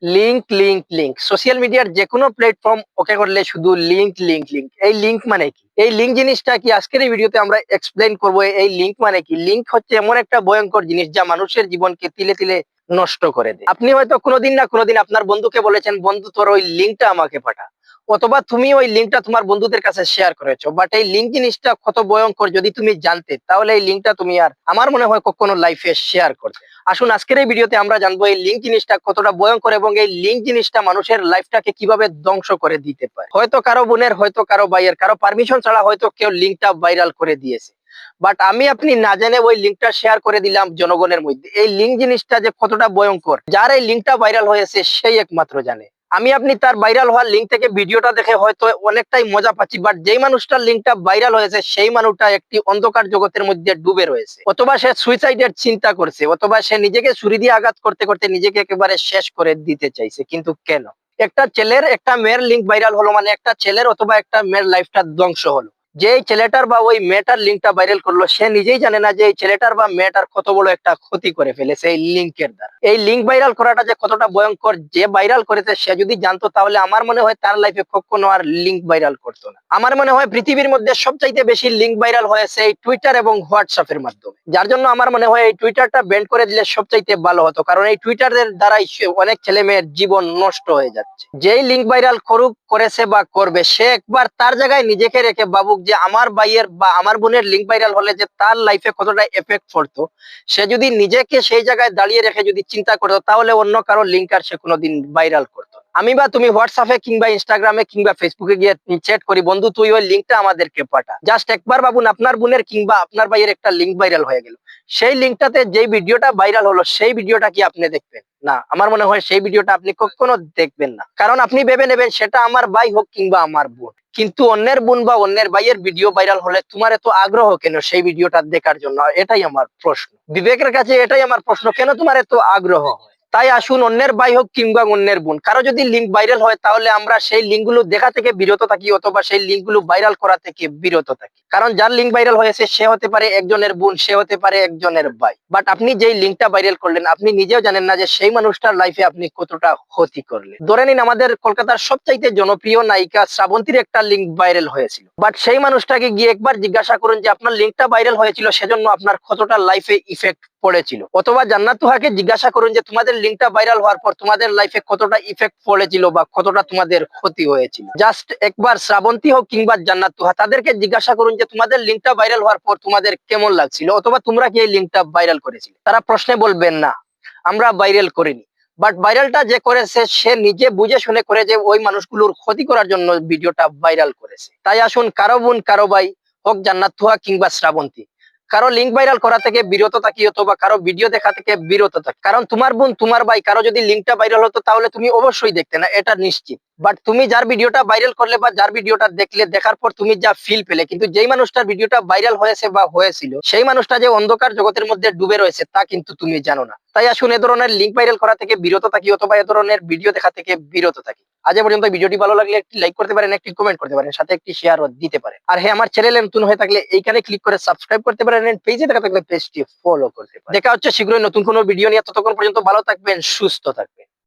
Link link link social মিডিয়ার যে কোনো প্ল্যাটফর্ম ওকে করলে শুধু লিংক লিংক লিংক। এই লিংক মানে কি? এই লিংক জিনিসটা কি আজকের এই ভিডিওতে আমরা এক্সপ্লেইন করব। এই লিংক মানে কি? লিংক হচ্ছে এমন একটা ভয়ঙ্কর জিনিস যা মানুষের জীবনকে তিলে তিলে নষ্ট করে দেয়। আপনি হয়তো কোনোদিন না কোনোদিন আপনার বন্ধুকে বলেছেন, বন্ধু তোর ওই লিংকটা আমাকে পাঠা, অথবা তুমি ওই লিংকটা তোমার বন্ধুদের কাছে শেয়ার করেছো। বাট এই লিংক জিনিসটা কত ভয়ঙ্কর যদি তুমি জানতে, তাহলে এই লিংকটা তুমি আর আমার মনে হয় কখনো লাইফে শেয়ার করতে। আসুন আজকের এই ভিডিওতে আমরা জানবো এই লিংক জিনিসটা কতটা ভয়ঙ্কর এবং এই লিংক জিনিসটা মানুষের লাইফটাকে কিভাবে ধ্বংস করে দিতে পারে। হয়তো কারো বোনের, হয়তো কারো ভাইয়ের, কারো পারমিশন ছাড়া হয়তো কেউ লিংকটা ভাইরাল করে দিয়েছে। বাট আমি আপনি না জেনে ওই লিংকটা শেয়ার করে দিলাম জনগণের মধ্যে। এই লিংক জিনিসটা যে কতটা ভয়ঙ্কর, যার এই লিংকটা ভাইরাল হয়েছে সেই একমাত্র জানে। আমি আপনি তার ভাইরাল হওয়ার লিঙ্ক থেকে ভিডিওটা দেখে হয়তো অনেকটাই মজা পাচ্ছি, বাট যেই মানুষটার লিঙ্কটা ভাইরাল হয়েছে সেই মানুষটা একটি অন্ধকার জগতের মধ্যে ডুবে রয়েছে। অথবা সে সুইসাইডের চিন্তা করছে, অথবা সে নিজেকে ছুরি দিয়ে আঘাত করতে করতে নিজেকে একেবারে শেষ করে দিতে চাইছে। কিন্তু কেন? একটা ছেলের একটা মেয়ের লিঙ্ক ভাইরাল হলো মানে একটা ছেলের অথবা একটা মেয়ের লাইফটা ধ্বংস হলো। যে ছেলেটার বা ওই মেয়েটার লিঙ্কটা ভাইরাল করলো সে নিজেই জানে না যে এই ছেলেটার বা মেয়েটার কত বড় একটা ক্ষতি করে ফেলেছে এই লিঙ্কের দ্বারা। এই লিঙ্ক ভাইরাল করাটা যে কতটা ভয়ঙ্কর, যে ভাইরাল করেছে সে যদি জানতো তাহলে আমার মনে হয় তার লাইফে কখনো আর লিঙ্ক ভাইরাল করতো না। আমার মনে হয় পৃথিবীর মধ্যে সবচাইতে বেশি লিঙ্ক ভাইরাল হয়েছে এই টুইটার এবং হোয়াটসঅ্যাপের মাধ্যমে, যার জন্য আমার মনে হয় এই টুইটারটা ব্যান করে দিলে সবচাইতে ভালো হতো। কারণ এই টুইটারের দ্বারাই অনেক ছেলে মেয়ের জীবন নষ্ট হয়ে যাচ্ছে। যেই লিঙ্ক ভাইরাল করুক, করেছে বা করবে, সে একবার তার জায়গায় নিজেকে রেখে ভাবুক যে আমার ভাইয়ের বা আমার বোনের লিঙ্ক ভাইরাল হলে যে তার লাইফে কতটা এফেক্ট পড়তো। সে যদি নিজেকে সেই জায়গায় দাঁড়িয়ে রেখে যদি চিন্তা করতো তাহলে অন্য কারো লিঙ্ক আর সে কোনোদিন ভাইরাল করতো না। আমি বা তুমি হোয়াটসঅ্যাপে কিংবা ইনস্টাগ্রামে কিংবা ফেসবুকে গিয়ে চ্যাট করি, বন্ধু তুই ওই লিঙ্কটা আমাদেরকে পাঠা। জাস্ট একবার ভাবুন আপনার বোনের কিংবা আপনার ভাইয়ের একটা লিঙ্ক ভাইরাল হয়ে গেল, সেই লিঙ্কটাতে যেই ভিডিওটা ভাইরাল হলো সেই ভিডিওটা কি আপনি দেখবেন? না, আমার মনে হয় সেই ভিডিওটা আপনি কখনো দেখবেন না। কারণ আপনি ভেবে নেবেন সেটা আমার ভাই হোক কিংবা আমার বোন। কিন্তু অন্যের বোন বা অন্যের ভাইয়ের ভিডিও ভাইরাল হলে তোমার এত আগ্রহ কেন সেই ভিডিওটা দেখার জন্য? এটাই আমার প্রশ্ন। বিবেকের কাছে এটাই আমার প্রশ্ন, কেন তোমার এত আগ্রহ হয়? তাই আসুন, অন্যের ভাই হোক কিংবা অন্যের বোন, কারো যদি লিঙ্ক ভাইরাল হয় তাহলে আমরা সেই লিঙ্কগুলো দেখা থেকে বিরত থাকি, অথবা সেই লিঙ্কগুলো ভাইরাল করা থেকে বিরত থাকি। কারণ যার লিঙ্ক ভাইরাল হয়েছে সে হতে পারে একজনের বোন, সে হতে পারে একজনের ভাই। বাট আপনি যেই লিঙ্কটা ভাইরাল করলেন আপনি নিজেও জানেন না যে সেই মানুষটার লাইফে আপনি কতটা ক্ষতি করলেন। ধরে নিন আমাদের কলকাতার সবচাইতে জনপ্রিয় নায়িকা শ্রাবন্তীর একটা লিঙ্ক ভাইরাল হয়েছিল, বাট সেই মানুষটাকে গিয়ে একবার জিজ্ঞাসা করুন যে আপনার লিঙ্কটা ভাইরাল হয়েছিল সেজন্য আপনার কতটা লাইফে ইফেক্ট পড়েছিল। অথবা জান্নাত তুহাকে জিজ্ঞাসা করুন যে তোমাদের লিঙ্কটা ভাইরাল হওয়ার পর তোমাদের লাইফে কতটা ইফেক্ট পড়েছিল বা কতটা তোমাদের ক্ষতি হয়েছিল। জাস্ট একবার শ্রাবন্তী হোক কিংবা জান্নাত তুহা, তাদেরকে জিজ্ঞাসা করুন যে তোমাদের লিঙ্কটা ভাইরাল হওয়ার পর তোমাদের কেমন লাগছিল, অথবা তোমরা কি এই লিঙ্কটা ভাইরাল করেছিলে। তারা প্রশ্নে বলবেন না, আমরা ভাইরাল করিনি। বাট ভাইরালটা যে করেছে সে নিজে বুঝে শুনে করে, যে ওই মানুষগুলোর ক্ষতি করার জন্য ভিডিওটা ভাইরাল করেছে। তাই আসুন, কারো বোন কারো ভাই হোক জান্নাত তুহা কিংবা শ্রাবন্তী, কারো লিঙ্ক ভাইরাল করা থেকে বিরত থাকি, অথবা কারো ভিডিও দেখা থেকে বিরত থাকি। কারণ তোমার বোন তোমার ভাই কারো যদি লিঙ্কটা ভাইরাল হতো তাহলে তুমি অবশ্যই দেখতে, না এটা নিশ্চিত। বাট তুমি যার ভিডিওটা ভাইরাল করলে বা যার ভিডিওটা দেখলে, দেখার পর তুমি যা ফিল পেলে, কিন্তু যেই মানুষটার ভিডিওটা ভাইরাল হয়েছে বা হয়েছিল সেই মানুষটা যে অন্ধকার জগতের মধ্যে ডুবে রয়েছে তা কিন্তু তুমি জানো না। তাই আসুন, এ ধরনের লিঙ্ক ভাইরাল করা থেকে বিরত থাকি, অথবা এ ধরনের ভিডিও দেখা থেকে বিরত থাকি। আজ এ পর্যন্ত ভিডিওটি ভালো লাগলে একটি লাইক করতে পারেন, একটি কমেন্ট করতে পারেন, সাথে একটি শেয়ারও দিতে পারেন। আর হ্যাঁ, আমার চ্যানেলে নতুন হয়ে থাকলে এইখানে ক্লিক করে সাবস্ক্রাইব করতে পারেন, পেজে দেখা থাকলে পেজটি ফলো করতে পারেন। দেখা হচ্ছে শীঘ্রই নতুন কোনো ভিডিও নিয়ে। ততক্ষণ পর্যন্ত ভালো থাকবেন, সুস্থ থাকবেন।